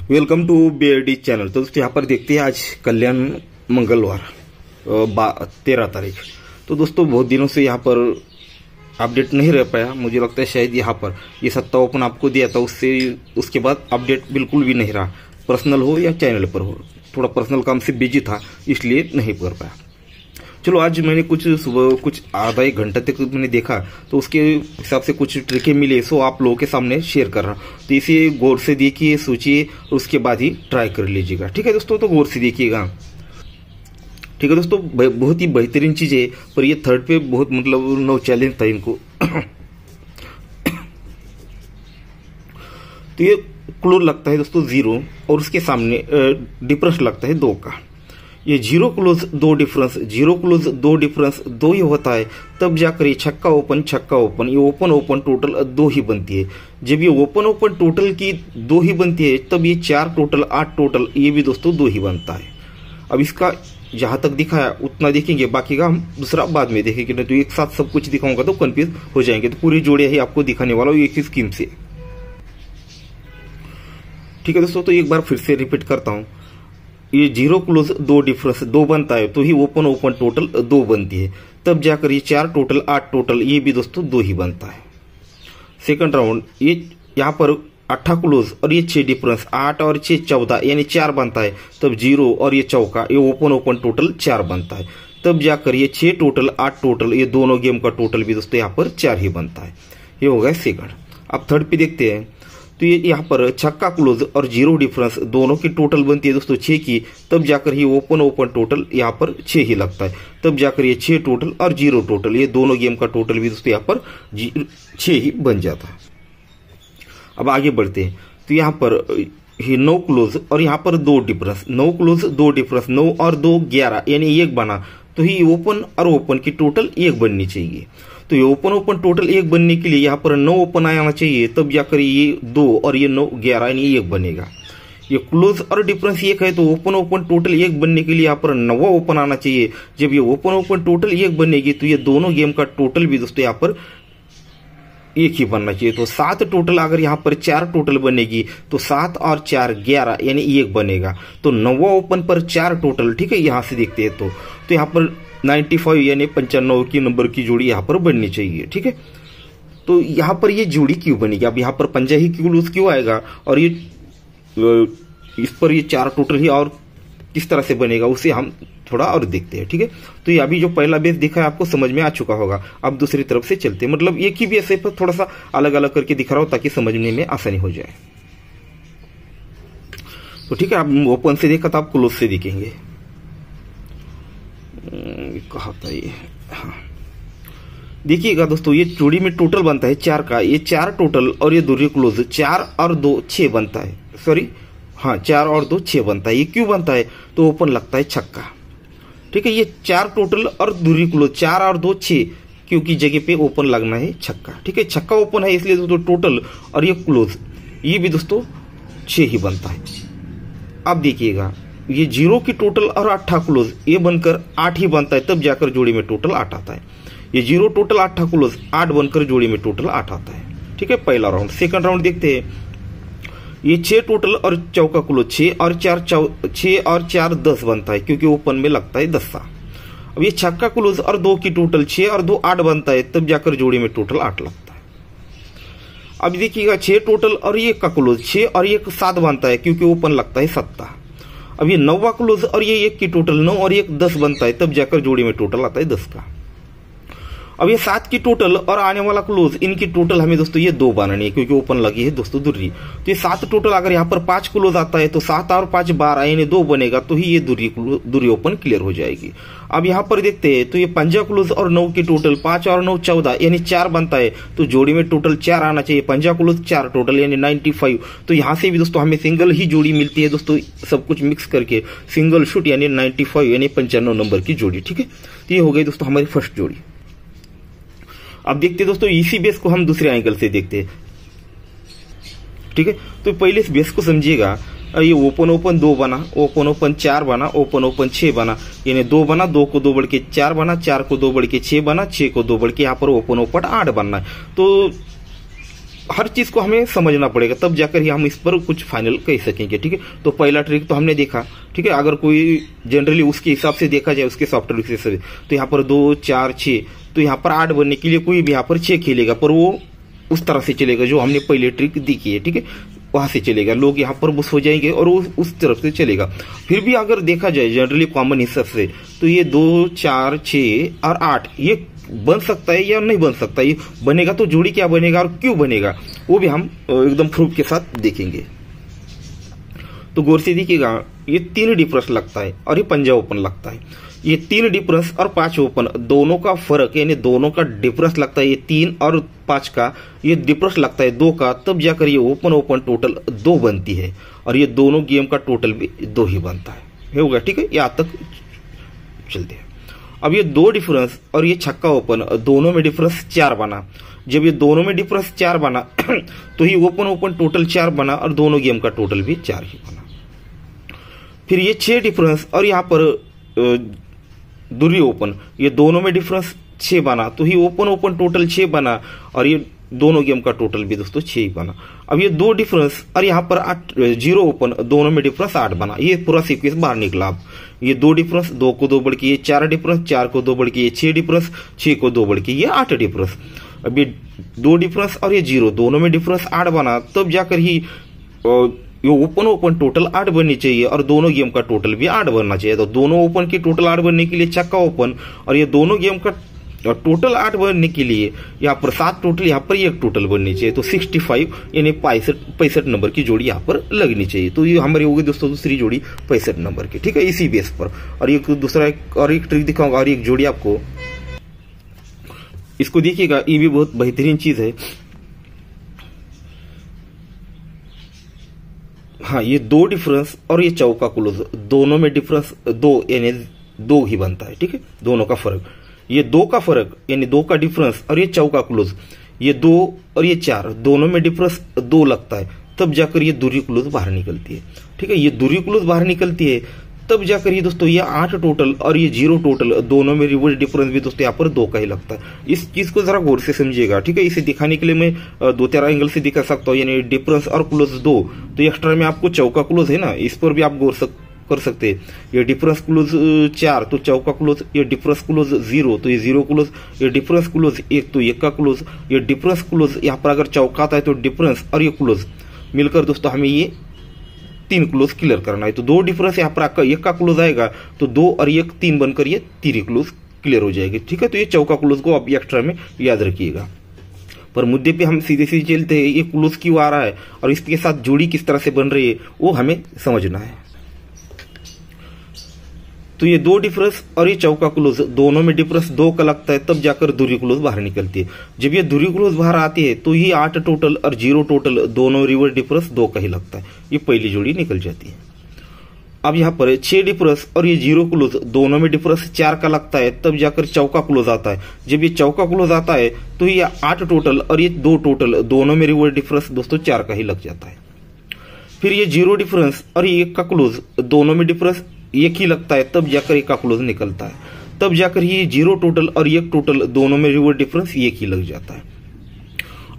Welcome to BRD channel. तो दोस्तों यहाँ पर देखते हैं आज कल्याण मंगलवार 13 तारीख। तो दोस्तों बहुत दिनों से यहाँ पर अपडेट नहीं रह पाया। मुझे लगता है शायद यहाँ पर ये सत्ता ओपन आपको दिया था उसके बाद अपडेट बिल्कुल भी नहीं रहा। पर्सनल हो या चैनल पर हो, थोड़ा पर्सनल काम से बिजी था इसलिए नहीं कर पाया। चलो आज मैंने सुबह कुछ आधा एक घंटा तक मैंने देखा तो उसके हिसाब से कुछ ट्रिकें मिले, सो आप लोगों के सामने शेयर कर रहा हूँ। तो इसे गौर से देखिए, सोचिए और उसके बाद ही ट्राई कर लीजिएगा। ठीक है दोस्तों, तो गौर से देखिएगा। ठीक है दोस्तों, बहुत ही बेहतरीन चीज है, पर ये थर्ड पे बहुत मतलब नो चैलेंज था इनको। तो ये क्लोज लगता है दोस्तों 0 और उसके सामने डिफरेंस लगता है 2 का। ये 0 क्लोज 2 डिफरेंस, 0 क्लोज 2 डिफरेंस 2 ही होता है, तब जाकर ये छक्का ओपन, ये ओपन टोटल 2 ही बनती है। जब ये ओपन टोटल की 2 ही बनती है तब ये 4 टोटल 8 टोटल ये भी दोस्तों 2 ही बनता है। अब इसका जहां तक दिखाया उतना देखेंगे, बाकी का हम दूसरा बाद में देखेंगे, नहीं तो एक साथ सब कुछ दिखाऊंगा तो कंफ्यूज हो जाएंगे। तो पूरी जोड़ियां ही आपको दिखाने वाला हूं एक ही स्कीम से। ठीक है दोस्तों, तो एक बार फिर से रिपीट करता हूं। ये 0 क्लोज 2 डिफरेंस 2 बनता है तो ही ओपन टोटल 2 बनती है, तब जाकर ये 4 टोटल 8 टोटल ये भी दोस्तों 2 ही बनता है। सेकंड राउंड ये यहाँ पर 8 क्लोज और ये 6 डिफरेंस 8 और 6 14 यानी 4 बनता है, तब 0 और ये चौका ये ओपन टोटल 4 बनता है, तब जाकर ये 6 टोटल 8 टोटल ये दोनों गेम का टोटल भी दोस्तों यहाँ पर 4 ही बनता है। ये हो गया सेकंड। अब थर्ड पे देखते हैं। तो ये यहाँ पर छक्का क्लोज और 0 डिफरेंस दोनों की टोटल बनती है दोस्तों 6 की, तब जाकर ही ओपन टोटल यहाँ पर 6 ही लगता है, तब जाकर ये 6 टोटल और 0 टोटल ये दोनों गेम का टोटल भी दोस्तों यहाँ पर 6 ही बन जाता है। अब आगे बढ़ते हैं। तो यहाँ पर 9 क्लोज और यहाँ पर 2 डिफरेंस, 9 क्लोज 2 डिफरेंस 9 और 2 11 यानी 1 बना, तो ही ओपन और ओपन की टोटल 1 बननी चाहिए। तो ये ओपन टोटल 1 बनने के लिए यहाँ पर 9 ओपन आना चाहिए, तब जाकर ये 2 और ये 9 11 यानी 1 बनेगा। ये क्लोज और डिफरेंस 1 है तो ओपन टोटल 1 बनने के लिए यहाँ पर 9 ओपन आना चाहिए। जब ये ओपन टोटल 1 बनेगी तो ये दोनों गेम का टोटल भी दोस्तों यहाँ पर 1 ही बनना चाहिए। तो 7 टोटल अगर यहाँ पर 4 टोटल बनेगी तो 7 और 4 11 यानी 1 बनेगा। तो 9वां ओपन पर 4 टोटल, ठीक है, यहाँ से देखते हैं तो यहाँ पर 95 यानी 95 की नंबर की जोड़ी यहाँ पर बननी चाहिए। ठीक है, तो यहाँ पर ये जोड़ी क्यों बनेगी? अब यहाँ पर पंजा ही क्यों आएगा और ये इस पर ये 4 टोटल ही और किस तरह से बनेगा उसे हम थोड़ा और देखते हैं। ठीक है, तो ये अभी जो पहला बेस दिखा है आपको समझ में आ चुका होगा। अब दूसरी तरफ से चलते हैं, मतलब एक ही बेस पर थोड़ा सा अलग अलग करके दिखा रहा हूं ताकि समझने में आसानी हो जाए। तो ठीक है, आप ओपन से देखा था, आप क्लोज से देखेंगे। कहा था ये, हाँ देखिएगा दोस्तों, ये जोड़ी में टोटल बनता है 4 का, ये 4 टोटल और ये दूरी क्लोज 4 और 2 6 बनता है, सॉरी हाँ 4 और 2 6 बनता है। ये क्यों बनता है? तो ओपन लगता है छक्का। ठीक है, ये 4 टोटल और दूरी क्लोज 4 और 2 6, क्योंकि जगह पे ओपन लगना है छक्का। ठीक है, छक्का ओपन है इसलिए दोस्तों टोटल और ये क्लोज ये भी दोस्तों 6 ही बनता है। अब देखिएगा, ये 0 की टोटल और 8 क्लोज ये बनकर 8 ही बनता है, तब जाकर जोड़ी में टोटल 8 आता है। ये 0 टोटल 8 क्लोज 8 बनकर जोड़ी में टोटल 8 आता है। ठीक है, पहला राउंड। सेकंड राउंड देखते हैं। ये 6 टोटल और चौका क्लोज 6 और 4 10 बनता है, क्योंकि ओपन में लगता है 10। अब ये छक्का क्लोज और 2 की टोटल 6 और 2 8 बनता है, तब जाकर जोड़ी में टोटल 8 लगता है। अब देखिएगा 6 टोटल और ये का क्लोज 6 और 1 7 बनता है, क्योंकि ओपन लगता है 7। अब ये 9वां क्लोज और ये 1 की टोटल 9 और 1 10 बनता है, तब जाकर जोड़ी में टोटल आता है 10 का। अब ये 7 की टोटल और आने वाला क्लोज इनकी टोटल हमें दोस्तों ये 2 बनानी है, क्योंकि ओपन लगी है दोस्तों दूरी। तो ये 7 टोटल अगर यहाँ पर 5 क्लोज आता है तो 7 और 5 12 यानी 2 बनेगा, तो ही ये दूरी ओपन क्लियर हो जाएगी। अब यहाँ पर देखते हैं, तो ये पंजा क्लोज और 9 की टोटल 5 और 9 14 यानी 4 बनता है, तो जोड़ी में टोटल 4 आना चाहिए। पंजा क्लोज 4 टोटल यानी 95। तो यहाँ से भी दोस्तों हमें सिंगल ही जोड़ी मिलती है दोस्तों, सब कुछ मिक्स करके सिंगल शूट यानी 95 यानी 95 नंबर की जोड़ी। ठीक है, तो ये हो गई दोस्तों हमारी फर्स्ट जोड़ी। अब देखते दोस्तों इसी बेस को हम दूसरे एंगल से देखते हैं। ठीक है, तो पहले इस बेस को समझिएगा। ये ओपन 2 बना, ओपन 4 बना, ओपन 6 बना, यानी 2 बना, 2 को 2 बढ़ के 4 बना, 4 को 2 बढ़ के 6 बना, 6 को 2 बढ़ के यहाँ पर ओपन 8 बनना है। तो हर चीज को हमें समझना पड़ेगा, तब जाकर ही हम इस पर कुछ फाइनल कह सकेंगे। ठीक है, तो पहला ट्रिक तो हमने देखा। ठीक है, अगर कोई जनरली उसके हिसाब से देखा जाए, उसके सॉफ्टवेयर से, तो यहाँ पर 2 4 6, तो यहाँ पर 8 बनने के लिए कोई भी यहाँ पर 6 खेलेगा, पर वो उस तरह से चलेगा जो हमने पहले ट्रिक देखी है। ठीक है, वहां से चलेगा, लोग यहाँ पर बुश हो जाएंगे और वो उस तरफ से चलेगा। फिर भी अगर देखा जाए जनरली कॉमन हिसाब से, तो ये 2 4 6 और 8 ये बन सकता है या नहीं बन सकता, ये बनेगा तो जोड़ी क्या बनेगा और क्यों बनेगा, वो भी हम एकदम प्रूफ के साथ देखेंगे। तो गौर से देखिएगा, ये 3 डिफरेंस लगता है और ये पंजा ओपन लगता है। ये 3 डिफरेंस और 5 ओपन दोनों का फर्क, यानी दोनों का डिफरेंस लगता है। ये 3 और 5 का ये डिफरेंस लगता है 2 का, तब जाकर ये ओपन टोटल 2 बनती है, और ये दोनों गेम का टोटल भी 2 ही बनता है। होगा, ठीक है, यहाँ तक चलते हैं। अब ये 2 डिफरेंस और ये छक्का ओपन दोनों में डिफरेंस 4 बना। जब ये दोनों में डिफरेंस 4 बना तो ये ओपन टोटल 4 बना और दोनों गेम का टोटल भी 4 ही बना। फिर ये 6 डिफरेंस और यहाँ पर दूरी ओपन, ये दोनों में डिफरेंस 6 बना, तो ही ओपन टोटल 6 बना, और ये दोनों गेम का टोटल भी दोस्तों 6 ही बना। अब ये 2 डिफरेंस और यहाँ पर 0 ओपन दोनों में डिफरेंस 8 बना। ये पूरा सीक्वेंस बाहर निकला। अब ये 2 डिफरेंस, 2 को 2 बढ़ के ये 4 डिफरेंस, 4 को 2 बढ़ के ये 6 डिफरेंस, 6 को 2 बढ़ के ये 8 डिफरेंस। अब ये 2 डिफरेंस और ये 0 दोनों में डिफरेंस 8 बना, तब जाकर ही ये ओपन टोटल 8 बननी चाहिए और दोनों गेम का टोटल भी 8 बनना चाहिए। तो दोनों ओपन की टोटल 8 बनने के लिए छक्का ओपन, और ये दोनों गेम का टोटल 8 बनने के लिए यहाँ पर 7 टोटल, यहाँ पर 1 टोटल बननी चाहिए। तो 65 यानी 65 नंबर की जोड़ी यहाँ पर लगनी चाहिए। तो ये हमारी होगी दोस्तों दूसरी जोड़ी 65 नंबर की। ठीक है, इसी बेस पर। और एक दूसरा और एक ट्रिक दिखाऊंगा और एक जोड़ी आपको, इसको देखिएगा, ये भी बहुत बेहतरीन चीज है। हाँ, ये 2 डिफरेंस और ये चौका क्लोज दोनों में डिफरेंस 2 यानी 2 ही बनता है। ठीक है, दोनों का फर्क, ये 2 का फर्क यानी 2 का डिफरेंस और ये चौका क्लोज, ये 2 और ये 4 दोनों में डिफरेंस 2 लगता है, तब जाकर ये दूरी क्लोज बाहर निकलती है। ठीक है, ये दूरी क्लोज बाहर निकलती है, तब जाकर ही दोस्तों ये 8 टोटल और ये 0 टोटल दोनों में रिवर्स डिफरेंस भी दोस्तों यहाँ पर 2 का ही लगता है। इस चीज को जरा गौर से समझिएगा। ठीक है, इसे दिखाने के लिए मैं 2-4 एंगल से दिखा सकता हूँ, यानी डिफरेंस और क्लोज 2, तो एक्स्ट्रा में आपको चौका क्लोज है ना, इस पर भी आप गौर कर सकते हैं। ये डिफरेंस क्लोज 4 तो चौका क्लोज, ये डिफरेंस क्लोज 0 तो ये 0 क्लोज, ये डिफरेंस क्लोज 1 तो 1 का क्लोज, ये डिफरेंस क्लोज यहाँ पर अगर चौका आता है तो डिफरेंस और ये क्लोज मिलकर दोस्तों हमें ये 3 क्लोज क्लियर करना है। तो 2 डिफरेंस यहाँ पर आपका 1 का क्लोज आएगा, तो 2 और 1 3 बनकर ये 3 क्लोज क्लियर हो जाएगी। ठीक है, तो ये चौका क्लोज को आप एक्स्ट्रा में याद रखिएगा। पर मुद्दे पे हम सीधे सीधे चलते हैं, ये क्लोज क्यों आ रहा है और इसके साथ जोड़ी किस तरह से बन रही है वो हमें समझना है। तो ये 2 डिफरेंस और ये चौका क्लोज दोनों में डिफरेंस 2 का लगता है, तब जाकर दूरी क्लोज बाहर निकलती है। जब ये दूरी क्लोज बाहर आती है तो ये 8 टोटल और 0 टोटल दोनों रिवर्स डिफरेंस 2 का ही लगता है, ये पहली जोड़ी निकल जाती है। अब यहाँ पर 6 डिफरेंस और ये 0 क्लोज दोनों में डिफरेंस 4 का लगता है, तब जाकर चौका क्लोज आता है। जब ये चौका क्लोज आता है तो ये 8 टोटल और ये 2 टोटल दोनों में रिवर्स डिफरेंस दोस्तों 4 का ही लग जाता है। फिर ये 0 डिफरेंस और ये 1 का क्लोज दोनों में डिफरेंस 1 ही लगता है, तब जाकर 1 का क्लोज निकलता है, तब जाकर ये 0 टोटल और 1 टोटल दोनों में रिवर्स डिफरेंस 1 ही लग जाता है।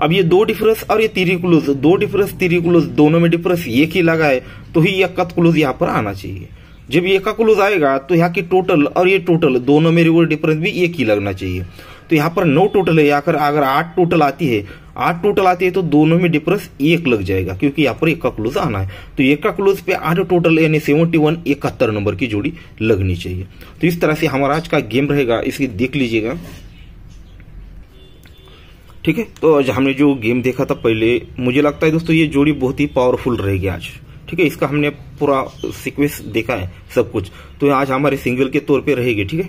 अब ये 2 डिफरेंस और ये 3 क्लोज, 2 डिफरेंस 3 क्लोज दोनों में डिफरेंस 1 ही लगा है, तो ही 1 का क्लोज यहाँ पर आना चाहिए। जब ये 1 का क्लोज आएगा तो यहाँ की टोटल और ये टोटल दोनों में रिवर्स डिफरेंस भी 1 ही लगना चाहिए। तो यहाँ पर 9 टोटल है, अगर 8 टोटल आती है, 8 टोटल आती है तो दोनों में डिफरेंस 1 लग जाएगा, क्योंकि यहाँ पर 1 का क्लोज आना है। तो 1 का क्लोज पे 8 टोटल यानी 71 71 नंबर की जोड़ी लगनी चाहिए। तो इस तरह से हमारा आज का गेम रहेगा, इसे देख लीजिएगा। ठीक है, तो आज हमने जो गेम देखा था पहले, मुझे लगता है दोस्तों ये जोड़ी बहुत ही पावरफुल रहेगी आज। ठीक है, इसका हमने पूरा सीक्वेंस देखा है सब कुछ, तो आज हमारे सिंगल के तौर पे रहेगी। ठीक है,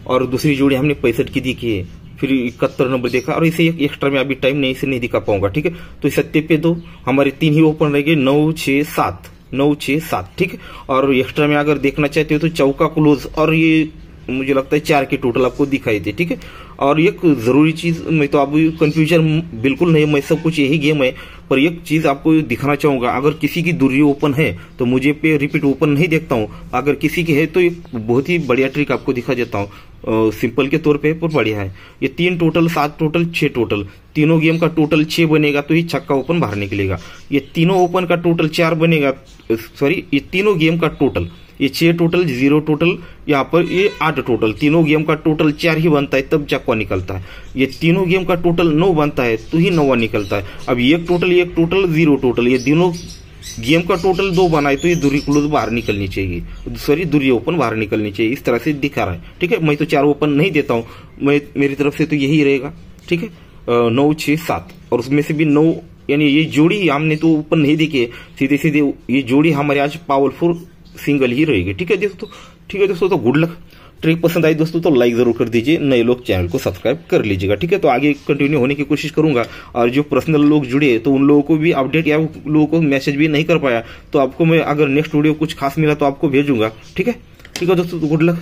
और दूसरी जोड़ी हमने 65 की देखी है, फिर 71 नंबर देखा, और इसे एक एक्स्ट्रा में अभी टाइम नहीं से नहीं दिखा पाऊंगा। ठीक है, तो 70 पे 2 हमारे 3 ही ओपन रहेंगे, 9 6 7 9 6 7। ठीक है, और एक्स्ट्रा में अगर देखना चाहते हो तो चौका क्लोज और ये मुझे लगता है 4 के टोटल आपको दिखाई दे। ठीक है, और एक जरूरी चीज, मैं तो अभी कंफ्यूजन बिल्कुल नहीं, मैं सब कुछ यही गेम है, पर एक चीज आपको दिखाना चाहूंगा, अगर किसी की दूरी ओपन है तो मुझे पे रिपीट ओपन नहीं देखता हूँ, अगर किसी की है तो एक बहुत ही बढ़िया ट्रिक आपको दिखा देता हूँ। सिंपल के तौर पे पर बढ़िया है। ये 3 टोटल 7 टोटल 6 टोटल, तीनों गेम का टोटल 6 बनेगा तो ये छक्का ओपन बाहर निकलेगा। ये तीनों ओपन का टोटल 4 बनेगा, सॉरी ये तीनों गेम का टोटल, ये 6 टोटल 0 टोटल, यहाँ पर ये 8 टोटल, तीनों गेम का टोटल 4 ही बनता है तब चक्का निकलता है। ये तीनों गेम का टोटल 9 बनता है तो ही 9वां निकलता है। अब एक टोटल 0 टोटल, ये तीनों गेम का टोटल 2 बना है तो ये दूरी क्लोज बाहर निकलनी चाहिए, सॉरी दूरी ओपन बाहर निकलनी चाहिए। इस तरह से दिखा रहा है, ठीक है। मैं तो 4 ओपन नहीं देता हूँ, मैं मेरी तरफ से तो यही रहेगा, ठीक है। 9 6 7 और उसमें से भी 9, यानी ये जोड़ी हमने तो ओपन नहीं दिखे, सीधे सीधे ये जोड़ी हमारे आज पावरफुल सिंगल ही रहेगी, ठीक है दोस्तों। ठीक है दोस्तों, तो गुड लक। ट्रिक पसंद आई दोस्तों तो लाइक जरूर कर दीजिए, नए लोग चैनल को सब्सक्राइब कर लीजिएगा, ठीक है। तो आगे कंटिन्यू होने की कोशिश करूंगा, और जो पर्सनल लोग जुड़े तो उन लोगों को भी अपडेट या लोगों को मैसेज भी नहीं कर पाया तो आपको मैं अगर नेक्स्ट वीडियो कुछ खास मिला तो आपको भेजूंगा, ठीक है। ठीक है दोस्तों, तो गुड लक।